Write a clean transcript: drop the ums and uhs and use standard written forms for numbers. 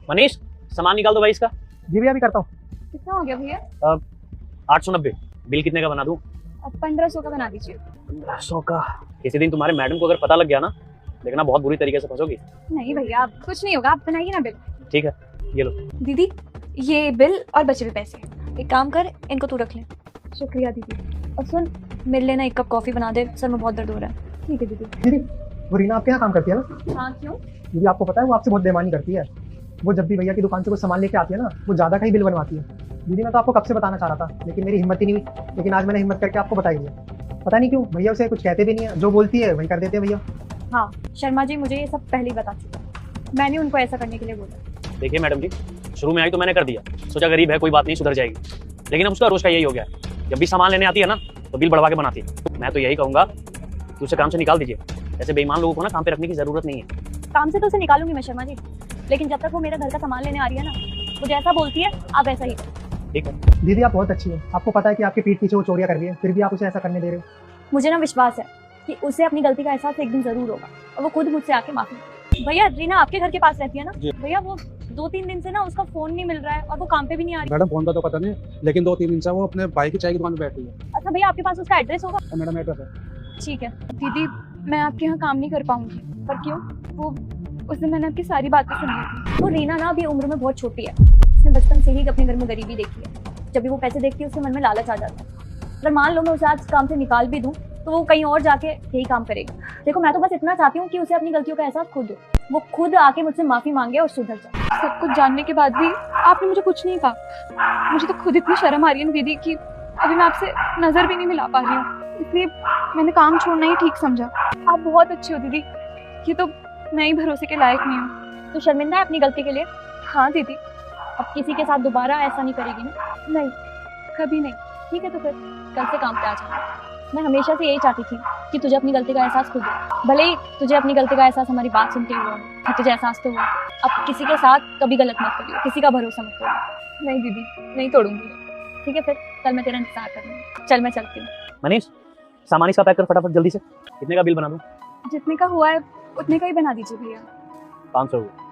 मनीष, सामान निकाल दो भाई इसका। जी भैया, अभी करता हूँ। कितना हो गया भैया? 890। बिल कितने का बना दूं? अब 1500 का बना दीजिए। 1500 का? किसी दिन तुम्हारे मैडम को अगर पता लग गया ना, देखना बहुत बुरी तरीके से फंसोगी। नहीं भैया, अब कुछ नहीं होगा, आप बनाइए ना बिल। ठीक है, ये लो। दीदी, ये बिल और बचे हुए पैसे। एक काम कर, इनको तू रख ले। शुक्रिया दीदी। और सुन, मिल लेना, एक कप कॉफी बना दे, सर में बहुत दर्द हो रहा है। ठीक है दीदी। दीदी, वो रीना आपके यहाँ काम करती है ना? हाँ, क्यों? दीदी, आपको पता है वो आपसे बहुत बेईमानी करती है। वो जब भी भैया की दुकान से कुछ सामान लेके आती है ना, वो ज़्यादा का ही बिल बनवाती है। दीदी, मैं तो आपको कब से बताना चाह रहा था, लेकिन मेरी हिम्मत ही नहीं हुई। लेकिन आज मैंने हिम्मत करके आपको बता ही दिया। पता नहीं क्यों भैया उसे कुछ कहते भी नहीं है, जो बोलती है वही कर देते हैं भैया। हाँ, शर्मा जी मुझे ये सब पहले ही बता चुका। मैंने उनको ऐसा करने के लिए बोला। देखिए मैडम जी, शुरू में आई तो मैंने कर दिया, सोचा गरीब है कोई बात नहीं, सुधर जाएगी। लेकिन अब उसका रोज का यही हो गया है, जब भी सामान लेने आती है ना तो बिल बढ़वा के बनाती है। मैं तो यही कहूँगा कि उसे काम से निकाल दीजिए। ऐसे बेईमान लोगों को ना काम पे रखने की जरूरत नहीं है। काम से तो उसे निकालूंगी मैं शर्मा जी, लेकिन जब तक वो मेरे घर का सामान लेने आ रही है ना, वो जैसा बोलती है आप वैसा ही। ठीक है दीदी, आप बहुत अच्छी है। आपको पता है कि आपके पीठ पीछे वो चोरियां कर रही है, फिर भी आप उसे ऐसा करने दे रहे हो। मुझे ना विश्वास है कि उसे अपनी गलती का एहसास एक दिन जरूर होगा और वो खुद मुझसे आके माफी। भैया, रीना आपके घर के पास रहती है ना? भैया, वो 2-3 दिन से ना उसका फोन नहीं मिल रहा है और वो काम पे भी नहीं आ रही। मैडम, फोन का तो पता नहीं, लेकिन 2-3 दिन से वो अपने भाई की चाय की दुकान पे बैठी है। अच्छा भैया, आपके पास उसका एड्रेस होगा? मैडम, एड्रेस है। ठीक है। दीदी, मैं आपके यहाँ काम नहीं कर पाऊंगी। पर क्यों? वो उस दिन मैंने आपकी सारी बातें सुनी थी। तो रीना ना अभी उम्र में बहुत छोटी है, उसने बचपन से ही अपने घर में गरीबी देखी है। जब भी वो पैसे देखती है उसके मन में लालच आ जाता है। अगर मान लो मैं उसे आज काम से निकाल भी दूं तो वो कहीं और जाके यही काम करेगी। देखो, मैं तो बस इतना चाहती हूँ कि उसे अपनी गलतियों का एहसास खुद हो, वो खुद आके मुझसे माफी मांगे और सुधर जाए। सब कुछ जानने के बाद भी आपने मुझे कुछ नहीं कहा। मुझे तो खुद इतनी शर्म आ रही है दीदी कि अभी मैं आपसे नजर भी नहीं मिला पा रही हूँ, इसलिए मैंने काम छोड़ना ही ठीक समझा। आप बहुत अच्छी हो दीदी, ये तो मैं ही भरोसे के लायक नहीं हूँ। तो शर्मिंदा है अपनी गलती के लिए? हाँ दीदी। अब किसी के साथ दोबारा ऐसा नहीं करेगी ना? नहीं, कभी नहीं। ठीक है, तो फिर कल से काम पे आ जाना। मैं हमेशा से यही चाहती थी कि तुझे अपनी गलती का एहसास खुद हो, भले ही तुझे अपनी गलती का एहसास हमारी बात सुनते हुए हो, तुझे एहसास तो हुआ। अब किसी के साथ कभी गलत मत करियो, किसी का भरोसा मत करो। नहीं दीदी, नहीं तोड़ूंगी। ठीक है, फिर कल मैं तेरा इंतजार करूँगी। चल, मैं चलती हूँ। मनीष, सामान इसका पैक कर फटाफट जल्दी से। कितने का बिल बना दूं? जितने का हुआ है उतने का ही बना दीजिए भैया। 500 रुपये।